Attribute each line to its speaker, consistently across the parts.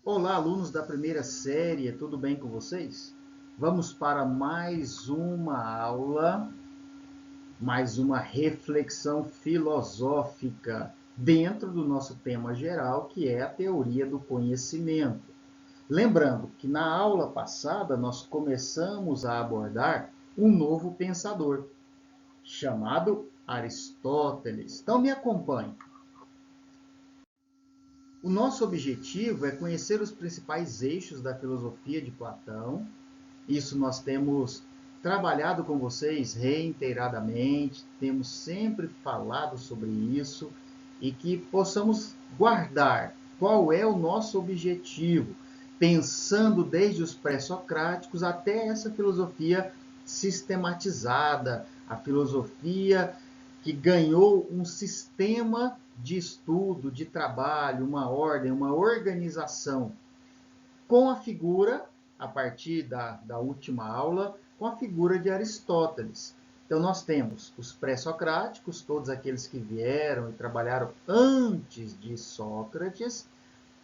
Speaker 1: Olá, alunos da primeira série, tudo bem com vocês? Vamos para mais uma aula, mais uma reflexão filosófica dentro do nosso tema geral, que é a teoria do conhecimento. Lembrando que na aula passada nós começamos a abordar um novo pensador, chamado Aristóteles. Então me acompanhe. O nosso objetivo é conhecer os principais eixos da filosofia de Platão. Isso nós temos trabalhado com vocês reiteradamente, temos sempre falado sobre isso e que possamos guardar qual é o nosso objetivo, pensando desde os pré-socráticos até essa filosofia sistematizada, a filosofia que ganhou um sistema de estudo, de trabalho, uma ordem, uma organização, com a figura, a partir da última aula, com a figura de Aristóteles. Então, nós temos os pré-socráticos, todos aqueles que vieram e trabalharam antes de Sócrates.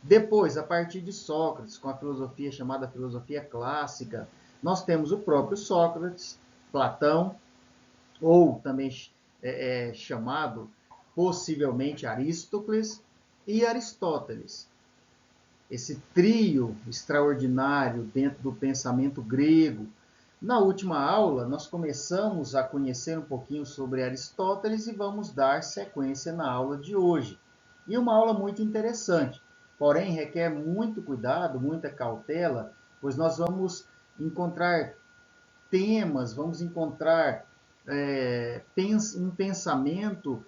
Speaker 1: Depois, a partir de Sócrates, com a filosofia chamada filosofia clássica, nós temos o próprio Sócrates, Platão, ou também chamado possivelmente Aristóteles e Aristóteles. Esse trio extraordinário dentro do pensamento grego. Na última aula, nós começamos a conhecer um pouquinho sobre Aristóteles e vamos dar sequência na aula de hoje. E uma aula muito interessante, porém requer muito cuidado, muita cautela, pois nós vamos encontrar temas, vamos encontrar um pensamento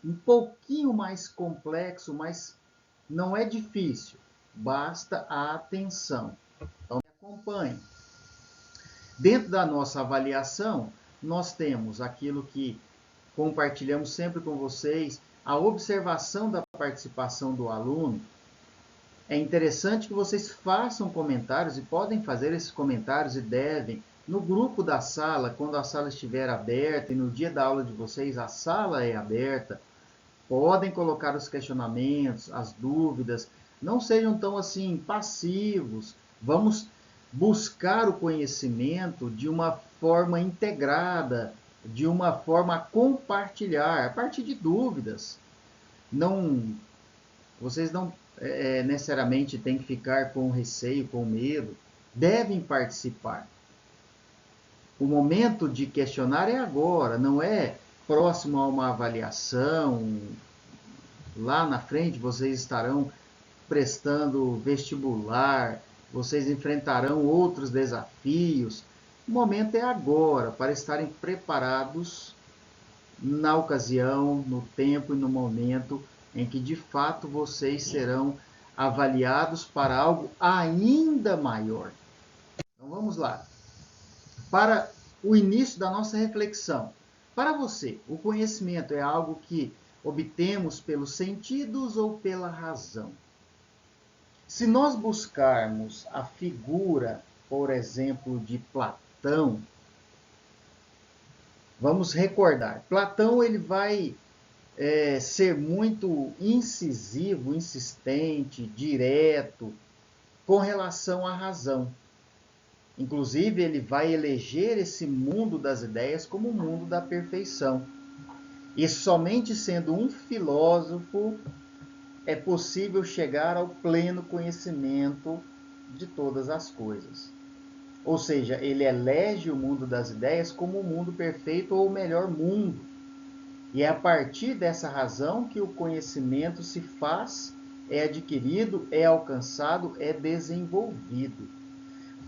Speaker 1: um pouquinho mais complexo, mas não é difícil, basta a atenção. Então, me acompanhe. Dentro da nossa avaliação, nós temos aquilo que compartilhamos sempre com vocês, a observação da participação do aluno. É interessante que vocês façam comentários, e podem fazer esses comentários e devem, no grupo da sala, quando a sala estiver aberta, e no dia da aula de vocês a sala é aberta, podem colocar os questionamentos, as dúvidas, não sejam tão assim passivos. Vamos buscar o conhecimento de uma forma integrada, de uma forma a compartilhar, a partir de dúvidas. Vocês não necessariamente têm que ficar com receio, com medo, devem participar. O momento de questionar é agora, não é próximo a uma avaliação. Lá na frente vocês estarão prestando vestibular, vocês enfrentarão outros desafios. O momento é agora, para estarem preparados na ocasião, no tempo e no momento em que de fato vocês serão avaliados para algo ainda maior. Então vamos lá. Para o início da nossa reflexão. Para você, o conhecimento é algo que obtemos pelos sentidos ou pela razão? Se nós buscarmos a figura, por exemplo, de Platão, vamos recordar, Platão ele vai ser muito incisivo, insistente, direto com relação à razão. Inclusive, ele vai eleger esse mundo das ideias como o mundo da perfeição. E somente sendo um filósofo é possível chegar ao pleno conhecimento de todas as coisas. Ou seja, ele elege o mundo das ideias como o mundo perfeito ou o melhor mundo. E é a partir dessa razão que o conhecimento se faz, é adquirido, é alcançado, é desenvolvido.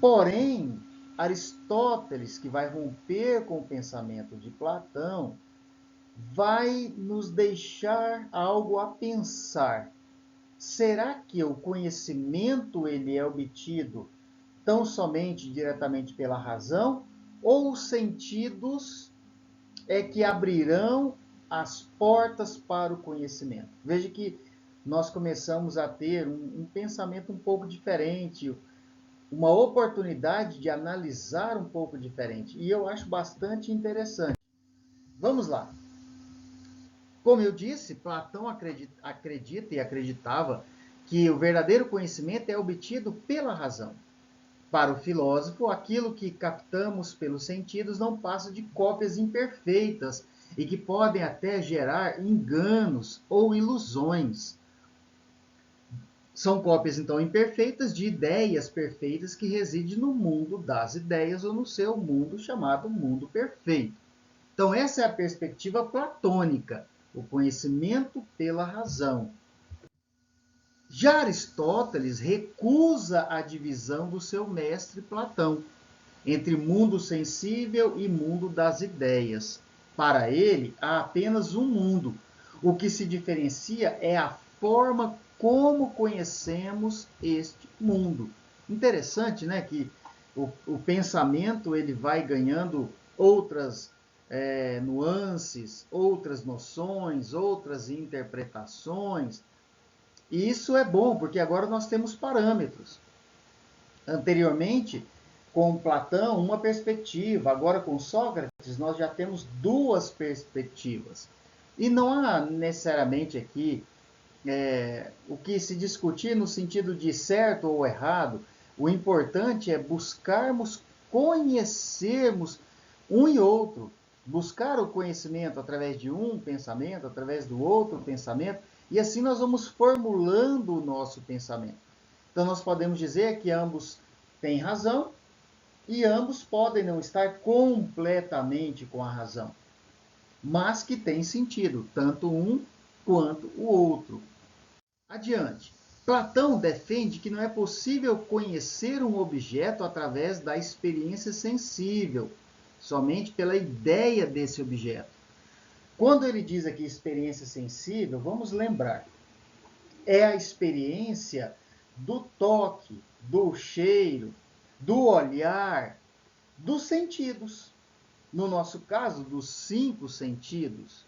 Speaker 1: Porém, Aristóteles, que vai romper com o pensamento de Platão, vai nos deixar algo a pensar. Será que o conhecimento ele é obtido tão somente diretamente pela razão, ou os sentidos é que abrirão as portas para o conhecimento? Veja que nós começamos a ter um pensamento um pouco diferente, uma oportunidade de analisar um pouco diferente. E eu acho bastante interessante. Vamos lá. Como eu disse, Platão acredita e acreditava que o verdadeiro conhecimento é obtido pela razão. Para o filósofo, aquilo que captamos pelos sentidos não passa de cópias imperfeitas e que podem até gerar enganos ou ilusões. São cópias, então, imperfeitas de ideias perfeitas que residem no mundo das ideias ou no seu mundo chamado mundo perfeito. Então, essa é a perspectiva platônica, o conhecimento pela razão. Já Aristóteles recusa a divisão do seu mestre Platão entre mundo sensível e mundo das ideias. Para ele, há apenas um mundo. O que se diferencia é a forma como conhecemos este mundo. Interessante, né, que o pensamento ele vai ganhando outras nuances, outras noções, outras interpretações. E isso é bom, porque agora nós temos parâmetros. Anteriormente, com Platão, uma perspectiva. Agora, com Sócrates, nós já temos duas perspectivas. E não há necessariamente aqui o que se discutir no sentido de certo ou errado. O importante é buscarmos conhecermos um e outro. Buscar o conhecimento através de um pensamento, através do outro pensamento, e assim nós vamos formulando o nosso pensamento. Então, nós podemos dizer que ambos têm razão e ambos podem não estar completamente com a razão, mas que tem sentido, tanto um quanto o outro. Adiante. Platão defende que não é possível conhecer um objeto através da experiência sensível, somente pela ideia desse objeto. Quando ele diz aqui experiência sensível, vamos lembrar, é a experiência do toque, do cheiro, do olhar, dos sentidos. No nosso caso, dos 5 sentidos.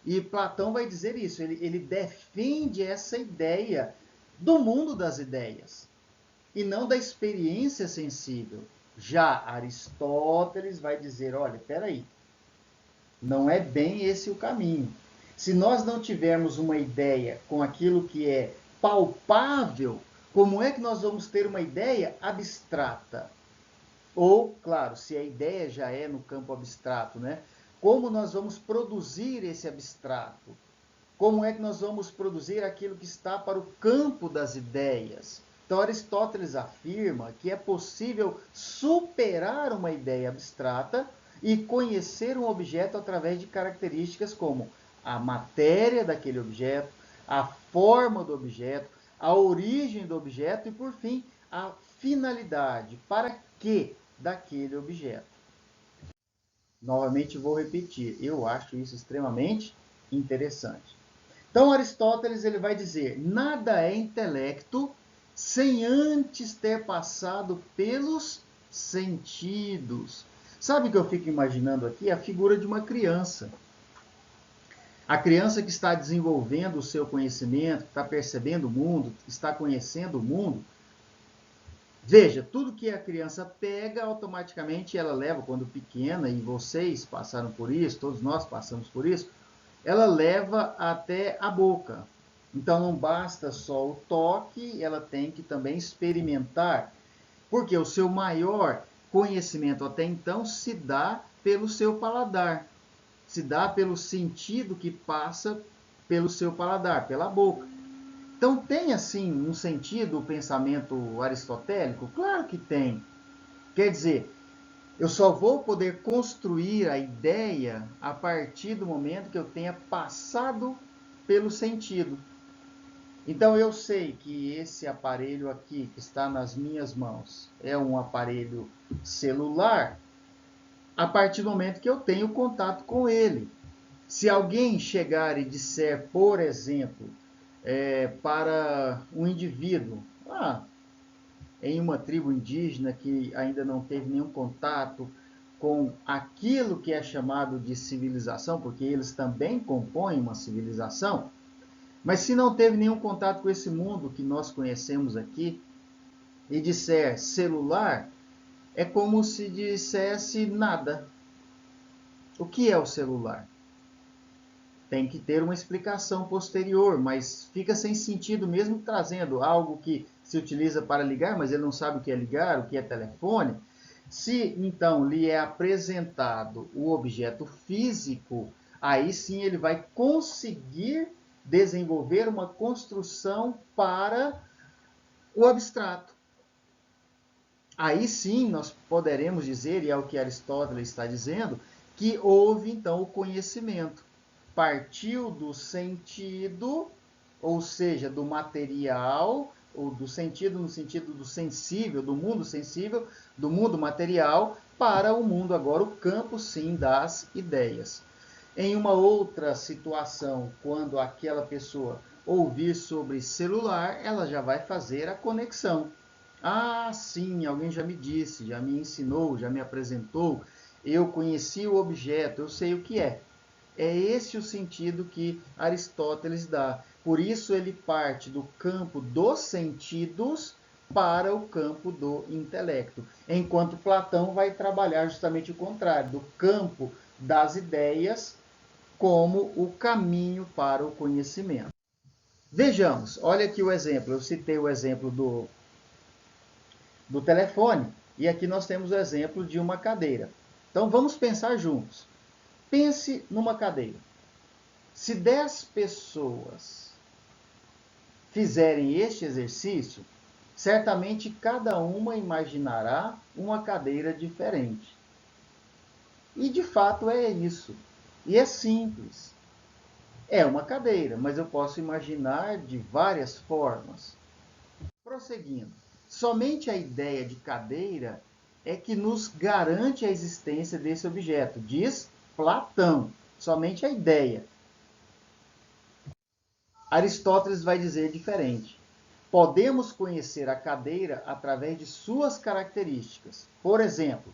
Speaker 1: E Platão vai dizer isso, ele defende essa ideia do mundo das ideias e não da experiência sensível. Já Aristóteles vai dizer, olha, espera aí, não é bem esse o caminho. Se nós não tivermos uma ideia com aquilo que é palpável, como é que nós vamos ter uma ideia abstrata? Ou, claro, se a ideia já é no campo abstrato, né? Como nós vamos produzir esse abstrato? Como é que nós vamos produzir aquilo que está para o campo das ideias? Então, Aristóteles afirma que é possível superar uma ideia abstrata e conhecer um objeto através de características como a matéria daquele objeto, a forma do objeto, a origem do objeto e, por fim, a finalidade, para que daquele objeto. Novamente vou repetir, eu acho isso extremamente interessante. Então Aristóteles ele vai dizer, nada é intelecto sem antes ter passado pelos sentidos. Sabe o que eu fico imaginando aqui? A figura de uma criança. A criança que está desenvolvendo o seu conhecimento, está percebendo o mundo, está conhecendo o mundo. Veja, tudo que a criança pega, automaticamente ela leva, quando pequena, e vocês passaram por isso, todos nós passamos por isso, ela leva até a boca. Então não basta só o toque, ela tem que também experimentar, porque o seu maior conhecimento até então se dá pelo seu paladar, se dá pelo sentido que passa pelo seu paladar, pela boca. Então tem assim um sentido o pensamento aristotélico? Claro que tem. Quer dizer, eu só vou poder construir a ideia a partir do momento que eu tenha passado pelo sentido. Então eu sei que esse aparelho aqui que está nas minhas mãos é um aparelho celular a partir do momento que eu tenho contato com ele. Se alguém chegar e disser, por exemplo, para um indivíduo, em uma tribo indígena que ainda não teve nenhum contato com aquilo que é chamado de civilização, porque eles também compõem uma civilização, mas se não teve nenhum contato com esse mundo que nós conhecemos aqui, e disser celular, é como se dissesse nada. O que é o celular? tem que ter uma explicação posterior, mas fica sem sentido mesmo trazendo algo que se utiliza para ligar, mas ele não sabe o que é ligar, o que é telefone. Se então lhe é apresentado o objeto físico, aí sim ele vai conseguir desenvolver uma construção para o abstrato. Aí sim nós poderemos dizer, e é o que Aristóteles está dizendo, que houve então o conhecimento. Partiu do sentido, ou seja, do material, ou do sentido no sentido do sensível, do mundo material, para o mundo agora, o campo sim das ideias. Em uma outra situação, quando aquela pessoa ouvir sobre celular, ela já vai fazer a conexão. Ah, sim, alguém já me disse, já me ensinou, já me apresentou, eu conheci o objeto, eu sei o que é. É esse o sentido que Aristóteles dá. Por isso ele parte do campo dos sentidos para o campo do intelecto. Enquanto Platão vai trabalhar justamente o contrário, do campo das ideias como o caminho para o conhecimento. Vejamos, olha aqui o exemplo. Eu citei o exemplo do telefone e aqui nós temos o exemplo de uma cadeira. Então vamos pensar juntos. Pense numa cadeira. Se 10 pessoas fizerem este exercício, certamente cada uma imaginará uma cadeira diferente. E de fato é isso. E é simples. É uma cadeira, mas eu posso imaginar de várias formas. Prosseguindo, somente a ideia de cadeira é que nos garante a existência desse objeto, diz Platão. Somente a ideia. Aristóteles vai dizer diferente. Podemos conhecer a cadeira através de suas características. Por exemplo,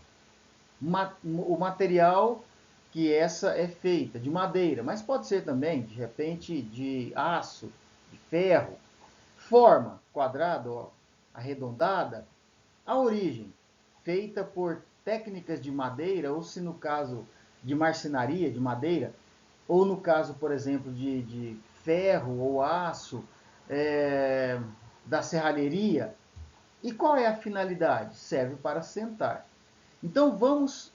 Speaker 1: o material que essa é feita, de madeira, mas pode ser também, de repente, de aço, de ferro. Forma, quadrado, arredondada. A origem, feita por técnicas de madeira, ou se no caso de marcenaria, de madeira, ou no caso, por exemplo, de ferro ou aço, da serralheria. E qual é a finalidade? Serve para sentar. Então vamos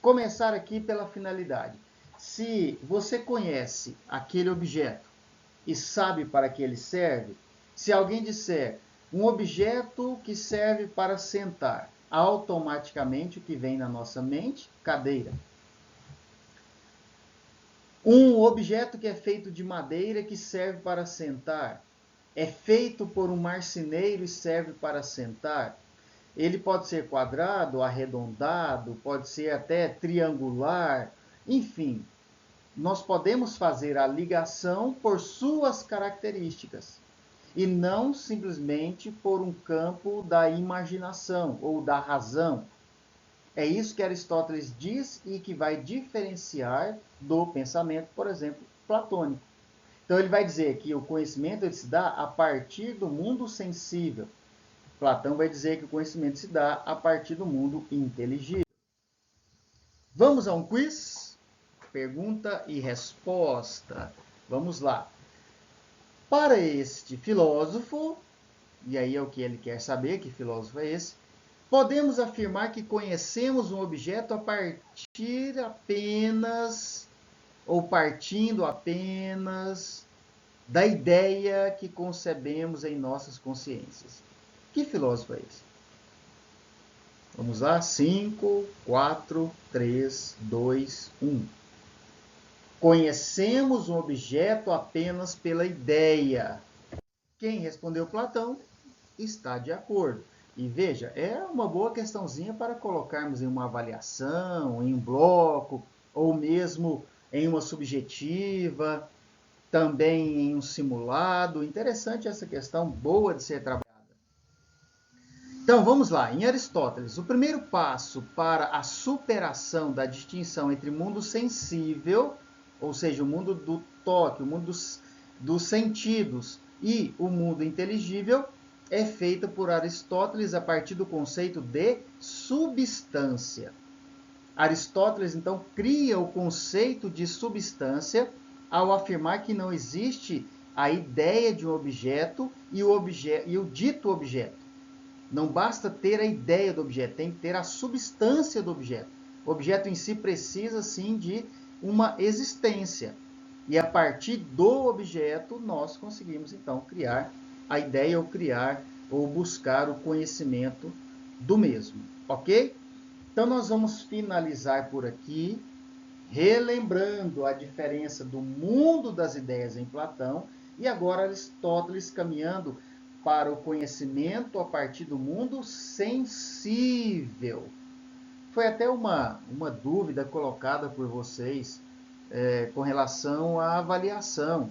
Speaker 1: começar aqui pela finalidade. Se você conhece aquele objeto e sabe para que ele serve, se alguém disser um objeto que serve para sentar, automaticamente o que vem na nossa mente? Cadeira. Um objeto que é feito de madeira que serve para sentar, é feito por um marceneiro e serve para sentar. Ele pode ser quadrado, arredondado, pode ser até triangular, enfim. Nós podemos fazer a ligação por suas características e não simplesmente por um campo da imaginação ou da razão. É isso que Aristóteles diz e que vai diferenciar do pensamento, por exemplo, platônico. Então ele vai dizer que o conhecimento ele se dá a partir do mundo sensível. Platão vai dizer que o conhecimento se dá a partir do mundo inteligível. Vamos a um quiz? Pergunta e resposta. Vamos lá. Para este filósofo, e aí é o que ele quer saber, que filósofo é esse, podemos afirmar que conhecemos um objeto a partir apenas, ou partindo apenas, da ideia que concebemos em nossas consciências. Que filósofo é esse? Vamos lá? 5, 4, 3, 2, 1. Conhecemos um objeto apenas pela ideia. Quem respondeu Platão está de acordo. E veja, é uma boa questãozinha para colocarmos em uma avaliação, em um bloco, ou mesmo em uma subjetiva, também em um simulado. Interessante essa questão, boa de ser trabalhada. Então, vamos lá. Em Aristóteles, o primeiro passo para a superação da distinção entre mundo sensível, ou seja, o mundo do toque, o mundo dos sentidos, e o mundo inteligível, é feita por Aristóteles a partir do conceito de substância. Aristóteles, então, cria o conceito de substância ao afirmar que não existe a ideia de um objeto e o dito objeto. Não basta ter a ideia do objeto, tem que ter a substância do objeto. O objeto em si precisa, sim, de uma existência. E a partir do objeto, nós conseguimos, então, criar a ideia ou buscar o conhecimento do mesmo. Ok? Então, nós vamos finalizar por aqui, relembrando a diferença do mundo das ideias em Platão e agora Aristóteles caminhando para o conhecimento a partir do mundo sensível. Foi até uma dúvida colocada por vocês com relação à avaliação.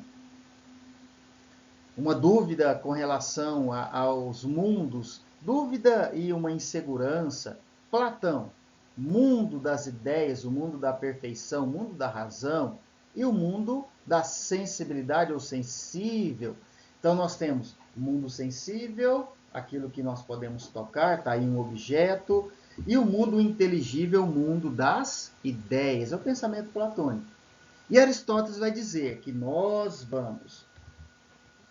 Speaker 1: Uma dúvida com relação aos mundos, dúvida e uma insegurança. Platão, mundo das ideias, o mundo da perfeição, o mundo da razão e o mundo da sensibilidade ou sensível. Então nós temos o mundo sensível, aquilo que nós podemos tocar, está aí um objeto, e o mundo inteligível, o mundo das ideias, é o pensamento platônico. E Aristóteles vai dizer que nós vamos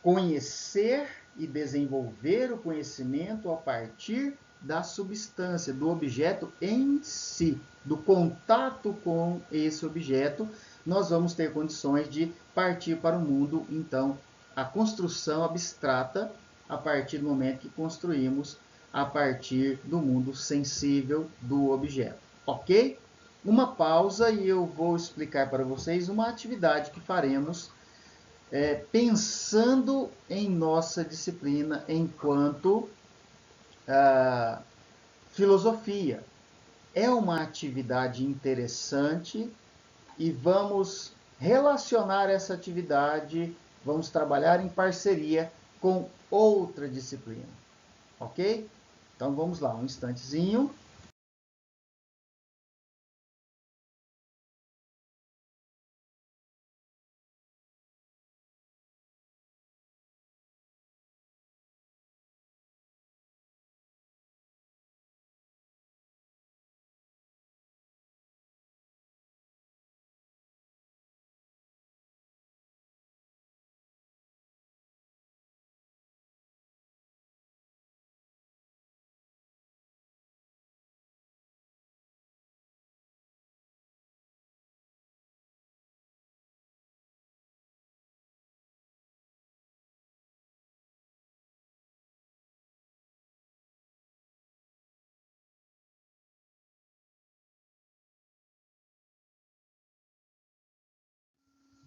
Speaker 1: conhecer e desenvolver o conhecimento a partir da substância, do objeto em si, do contato com esse objeto, nós vamos ter condições de partir para o mundo, então, a construção abstrata a partir do momento que construímos a partir do mundo sensível do objeto. Ok? Uma pausa e eu vou explicar para vocês uma atividade que faremos pensando em nossa disciplina enquanto filosofia. É uma atividade interessante e vamos relacionar essa atividade, vamos trabalhar em parceria com outra disciplina. Ok? Então vamos lá, um instantezinho.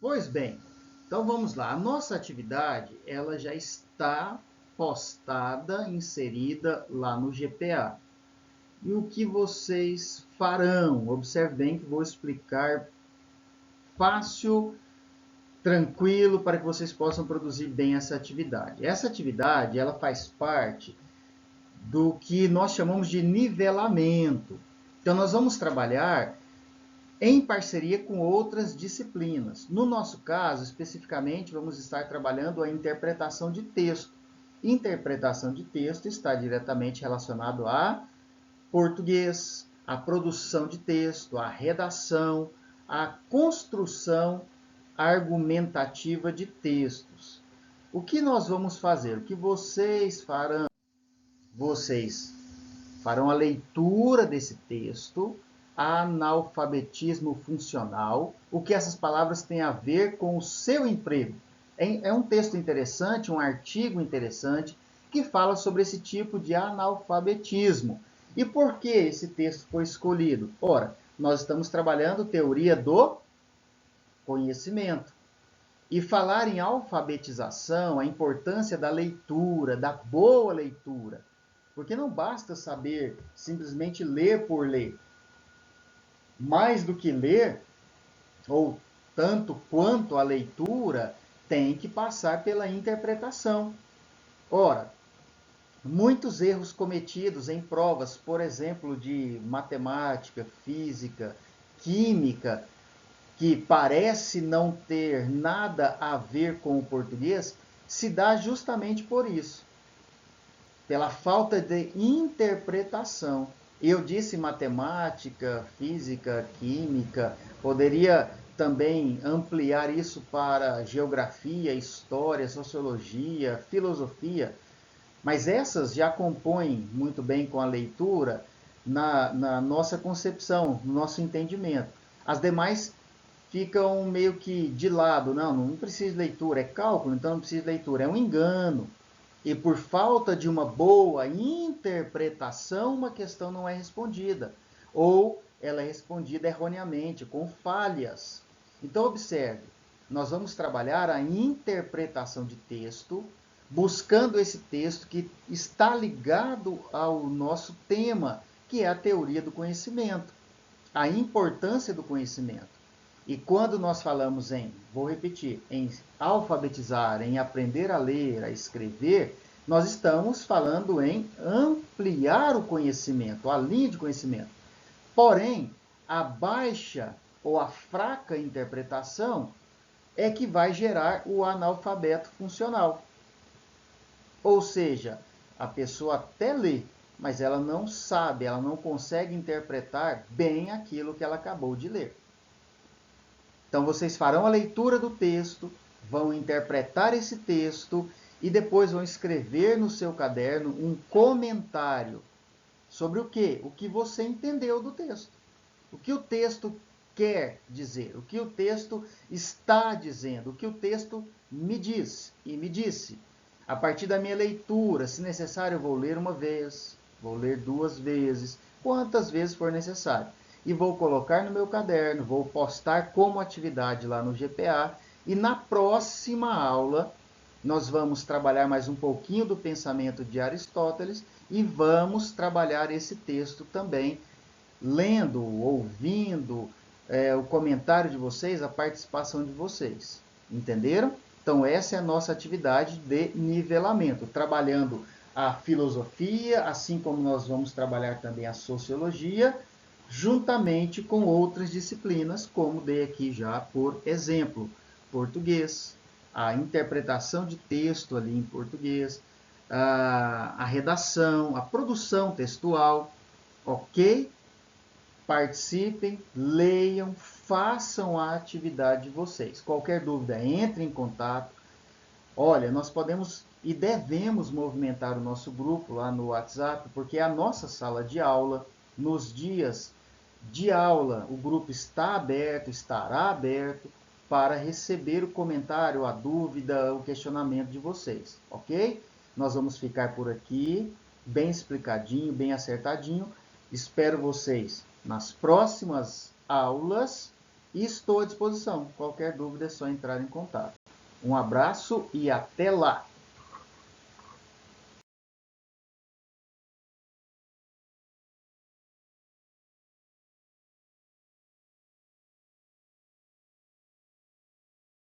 Speaker 1: Pois bem, então vamos lá. A nossa atividade ela já está postada, inserida lá no GPA. E o que vocês farão? Observe bem que vou explicar fácil, tranquilo, para que vocês possam produzir bem essa atividade. Essa atividade ela faz parte do que nós chamamos de nivelamento. Então nós vamos trabalhar em parceria com outras disciplinas. No nosso caso, especificamente, vamos estar trabalhando a interpretação de texto. Interpretação de texto está diretamente relacionado a português, a produção de texto, a redação, a construção argumentativa de textos. O que nós vamos fazer? O que vocês farão? Vocês farão a leitura desse texto, analfabetismo funcional, o que essas palavras têm a ver com o seu emprego. É um texto interessante, um artigo interessante, que fala sobre esse tipo de analfabetismo. E por que esse texto foi escolhido? Ora, nós estamos trabalhando teoria do conhecimento. E falar em alfabetização, a importância da leitura, da boa leitura. Porque não basta saber simplesmente ler por ler. Mais do que ler, ou tanto quanto a leitura, tem que passar pela interpretação. Ora, muitos erros cometidos em provas, por exemplo, de matemática, física, química, que parece não ter nada a ver com o português, se dá justamente por isso, pela falta de interpretação. Eu disse matemática, física, química, poderia também ampliar isso para geografia, história, sociologia, filosofia, mas essas já compõem muito bem com a leitura na nossa concepção, no nosso entendimento. As demais ficam meio que de lado. Não precisa de leitura, é cálculo, então não precisa de leitura. É um engano. E por falta de uma boa interpretação, uma questão não é respondida. Ou ela é respondida erroneamente, com falhas. Então, observe, nós vamos trabalhar a interpretação de texto, buscando esse texto que está ligado ao nosso tema, que é a teoria do conhecimento, a importância do conhecimento. E quando nós falamos vou repetir, em alfabetizar, em aprender a ler, a escrever, nós estamos falando em ampliar o conhecimento, a linha de conhecimento. Porém, a baixa ou a fraca interpretação é que vai gerar o analfabeto funcional. Ou seja, a pessoa até lê, mas ela não sabe, ela não consegue interpretar bem aquilo que ela acabou de ler. Então, vocês farão a leitura do texto, vão interpretar esse texto e depois vão escrever no seu caderno um comentário sobre o quê? O que você entendeu do texto. O que o texto quer dizer, o que o texto está dizendo, o que o texto me diz e me disse. A partir da minha leitura, se necessário, eu vou ler uma vez, vou ler 2 vezes, quantas vezes for necessário. E vou colocar no meu caderno, vou postar como atividade lá no GPA. E na próxima aula, nós vamos trabalhar mais um pouquinho do pensamento de Aristóteles e vamos trabalhar esse texto também, lendo, ouvindo o comentário de vocês, a participação de vocês. Entenderam? Então, essa é a nossa atividade de nivelamento, trabalhando a filosofia, assim como nós vamos trabalhar também a sociologia, juntamente com outras disciplinas, como dei aqui já por exemplo, português, a interpretação de texto ali em português, a redação, a produção textual, ok? Participem, leiam, façam a atividade de vocês. Qualquer dúvida, entre em contato. Olha, nós podemos e devemos movimentar o nosso grupo lá no WhatsApp, porque é a nossa sala de aula. Nos dias de aula, o grupo está aberto, estará aberto para receber o comentário, a dúvida, o questionamento de vocês, ok? Nós vamos ficar por aqui, bem explicadinho, bem acertadinho. Espero vocês nas próximas aulas e estou à disposição. Qualquer dúvida é só entrar em contato. Um abraço e até lá!